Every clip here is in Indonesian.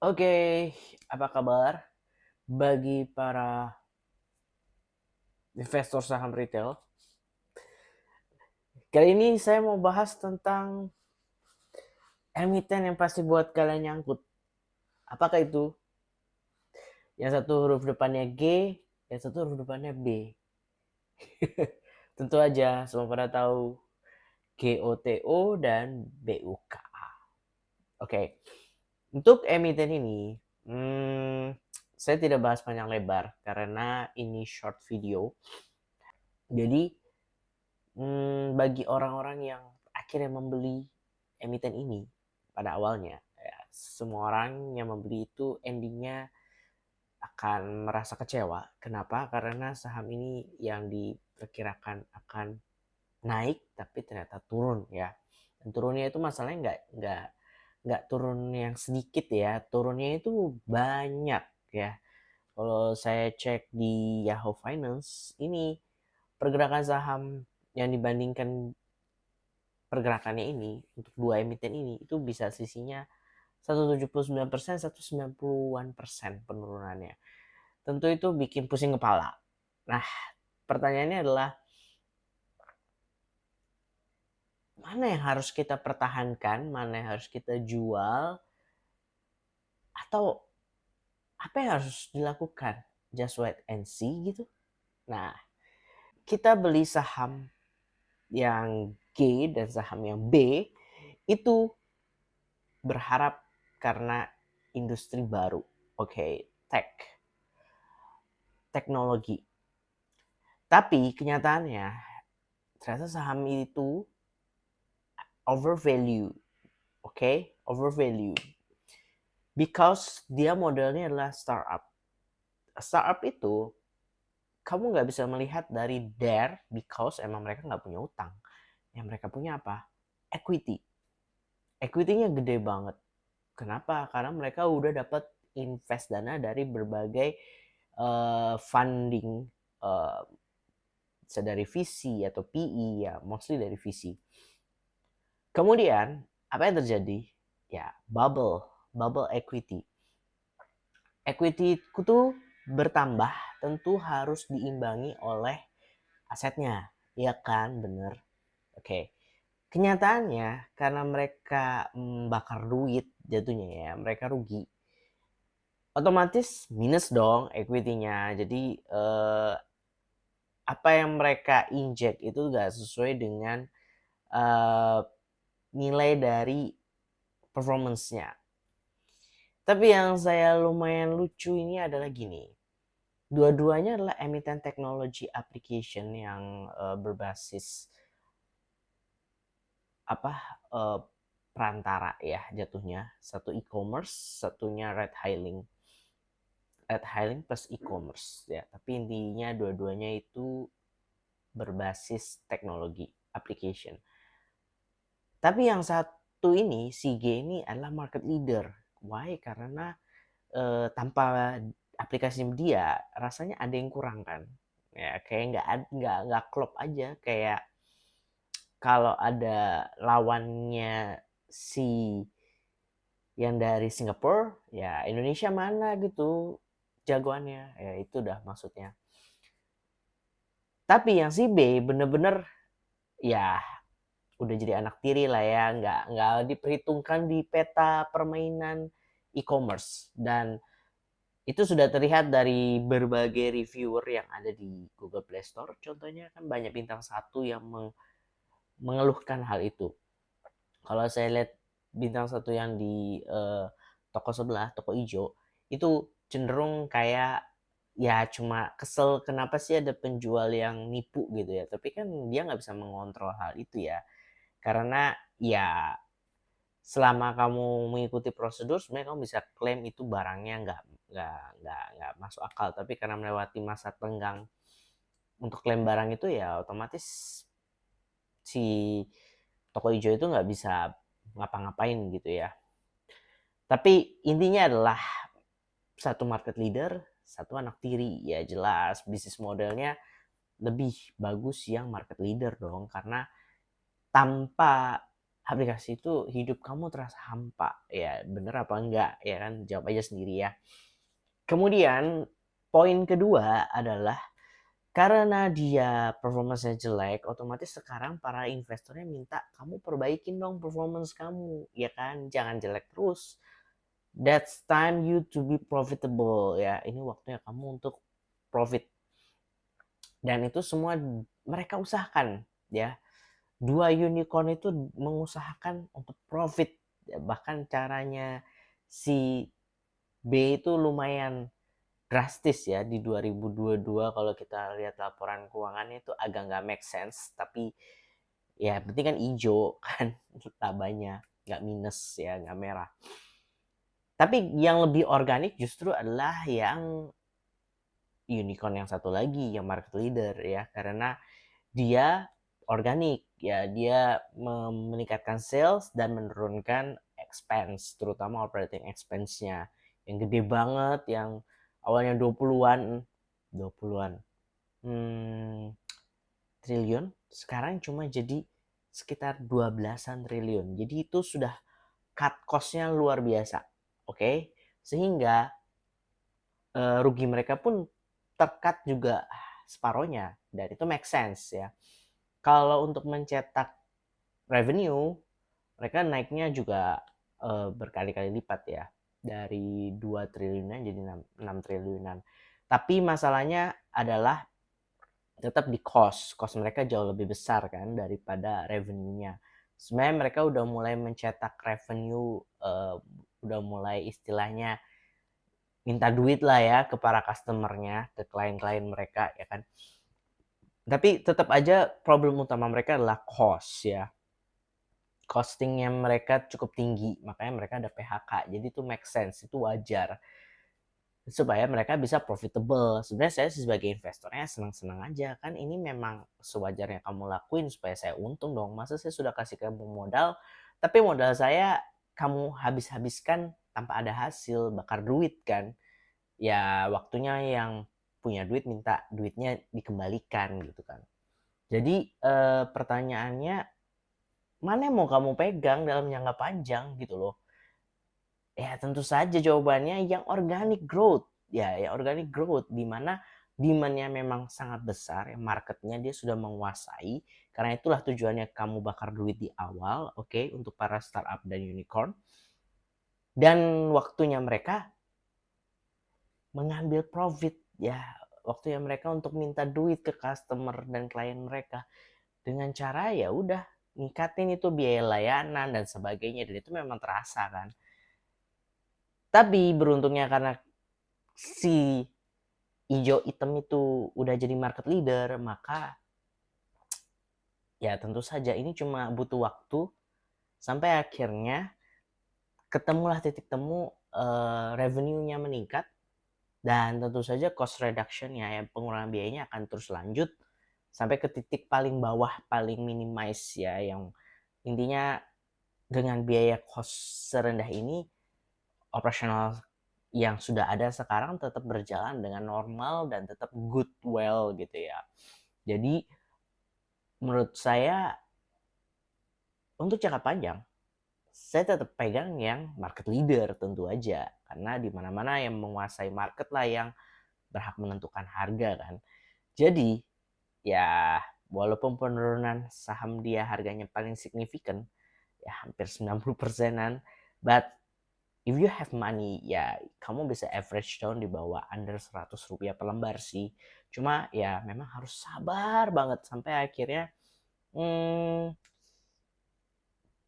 Oke, apa kabar bagi para investor saham retail? Kali ini saya mau bahas tentang emiten yang pasti buat kalian nyangkut. Apakah itu? Yang satu huruf depannya G, yang satu huruf depannya B. Tentu aja semua pada tahu GOTO dan BUK. Oke, untuk emiten ini, saya tidak bahas panjang lebar karena ini short video. Jadi bagi orang-orang yang akhirnya membeli emiten ini pada awalnya, ya, semua orang yang membeli itu endingnya akan merasa kecewa. Kenapa? Karena saham ini yang diperkirakan akan naik tapi ternyata turun ya. Dan turunnya itu masalahnya nggak turun yang sedikit ya, turunnya itu banyak ya. Kalau saya cek di Yahoo Finance ini pergerakan saham yang dibandingkan pergerakannya ini untuk dua emiten ini itu bisa sisinya 179%, 190-an% penurunannya. Tentu itu bikin pusing kepala. Nah, pertanyaannya adalah mana yang harus kita pertahankan, mana yang harus kita jual, atau apa yang harus dilakukan? Just wait and see gitu. Nah, kita beli saham yang G dan saham yang B itu berharap karena industri baru. Oke, teknologi. Tapi kenyataannya ternyata saham itu overvalue. Oke, overvalue. Because dia modelnya adalah startup. Startup itu kamu nggak bisa melihat dari there because emang mereka nggak punya utang. Yang mereka punya apa? Equity. Equity-nya gede banget. Kenapa? Karena mereka udah dapat invest dana dari berbagai funding, uh, dari VC atau PE ya, mostly dari VC. Kemudian apa yang terjadi? Ya, bubble equity. Equity itu bertambah tentu harus diimbangi oleh asetnya. Ya kan, bener. Oke. Kenyataannya karena mereka bakar duit jatuhnya ya, mereka rugi. Otomatis minus dong equity-nya. Jadi apa yang mereka inject itu gak sesuai dengan nilai dari performance-nya. Tapi yang saya lumayan lucu ini adalah gini. Dua-duanya adalah emiten teknologi application yang berbasis uh, perantara ya jatuhnya. Satu e-commerce, satunya red hailing. Red hailing plus e-commerce ya. Tapi intinya dua-duanya itu berbasis teknologi application. Tapi yang satu ini, si G ini adalah market leader. Why? Karena tanpa aplikasi dia rasanya ada yang kurang kan. Ya kayak nggak klop aja, kayak kalau ada lawannya si yang dari Singapura, ya Indonesia mana gitu jagoannya. Ya itu dah maksudnya. Tapi yang si B bener-bener ya udah jadi anak tiri lah ya, nggak diperhitungkan di peta permainan e-commerce. Dan itu sudah terlihat dari berbagai reviewer yang ada di Google Play Store. Contohnya kan banyak bintang satu yang mengeluhkan hal itu. Kalau saya lihat bintang satu yang di toko sebelah, toko hijau, itu cenderung kayak ya cuma kesel kenapa sih ada penjual yang nipu gitu ya. Tapi kan dia nggak bisa mengontrol hal itu ya. Karena ya selama kamu mengikuti prosedur sebenarnya kamu bisa klaim itu barangnya nggak masuk akal. Tapi karena melewati masa tenggang untuk klaim barang itu ya otomatis si toko hijau itu nggak bisa ngapa-ngapain gitu ya. Tapi intinya adalah satu market leader, satu anak tiri. Ya jelas bisnis modelnya lebih bagus yang market leader dong, karena tanpa aplikasi itu hidup kamu terasa hampa. Ya, bener apa enggak? Ya kan, jawab aja sendiri ya. Kemudian, poin kedua adalah karena dia performance-nya jelek, otomatis sekarang para investornya minta kamu perbaikin dong performance kamu, ya kan? Jangan jelek terus. That's time you to be profitable ya. Ini waktunya kamu untuk profit. Dan itu semua mereka usahakan ya. Dua unicorn itu mengusahakan untuk profit. Bahkan caranya si B itu lumayan drastis ya di 2022 kalau kita lihat laporan keuangannya itu agak nggak make sense, tapi ya penting kan hijau kan labanya nggak minus ya, nggak merah. Tapi yang lebih organik justru adalah yang unicorn yang satu lagi, yang market leader ya, karena dia organik ya, dia meningkatkan sales dan menurunkan expense, terutama operating expense-nya yang gede banget, yang awalnya 20-an triliun, sekarang cuma jadi sekitar 12-an triliun. Jadi itu sudah cut cost-nya luar biasa. Oke? Sehingga rugi mereka pun terkat juga separohnya, dan itu make sense ya. Kalau untuk mencetak revenue, mereka naiknya juga berkali-kali lipat ya, dari 2 triliunan jadi 6 triliunan. Tapi masalahnya adalah tetap di cost mereka jauh lebih besar kan daripada revenue-nya. Sebenarnya mereka udah mulai mencetak revenue, udah mulai istilahnya minta duit lah ya ke para customernya, ke klien-klien mereka ya kan. Tapi tetap aja problem utama mereka adalah cost ya. Costingnya mereka cukup tinggi, makanya mereka ada PHK. Jadi itu make sense, itu wajar. Supaya mereka bisa profitable. Sebenarnya saya sebagai investornya senang-senang aja. Kan ini memang sewajarnya kamu lakuin supaya saya untung dong. Masa saya sudah kasih kamu modal, tapi modal saya kamu habis-habiskan tanpa ada hasil, bakar duit kan. Ya waktunya yang punya duit minta duitnya dikembalikan gitu kan. Jadi pertanyaannya, mana yang mau kamu pegang dalam jangka panjang gitu loh. Ya tentu saja jawabannya yang organic growth. Ya organic growth, di mana demand-nya memang sangat besar, marketnya dia sudah menguasai. Karena itulah tujuannya kamu bakar duit di awal, oke, untuk para startup dan unicorn. Dan waktunya mereka mengambil profit ya, waktunya mereka untuk minta duit ke customer dan klien mereka dengan cara ya udah ningkatin itu biaya layanan dan sebagainya, dan itu memang terasa kan. Tapi beruntungnya karena si hijau hitam itu udah jadi market leader, maka ya tentu saja ini cuma butuh waktu sampai akhirnya ketemulah titik temu, revenue-nya meningkat, dan tentu saja cost reduction-nya ya, pengurangan biayanya akan terus lanjut sampai ke titik paling bawah, paling minimize ya, yang intinya dengan biaya cost serendah ini operasional yang sudah ada sekarang tetap berjalan dengan normal dan tetap good well gitu ya. Jadi menurut saya untuk jangka panjang saya tetap pegang yang market leader tentu aja, karena di mana-mana yang menguasai market lah yang berhak menentukan harga kan. Jadi ya walaupun penurunan saham dia harganya paling signifikan ya hampir 90%-an, but if you have money ya kamu bisa average down di bawah under 100 rupiah per lembar sih. Cuma ya memang harus sabar banget sampai akhirnya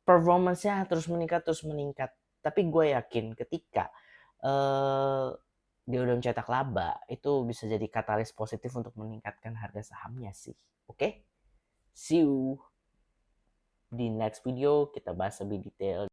performance-nya terus meningkat. Tapi gue yakin ketika dia udah mencetak laba, itu bisa jadi katalis positif untuk meningkatkan harga sahamnya sih. Oke? See you di next video, kita bahas lebih detail.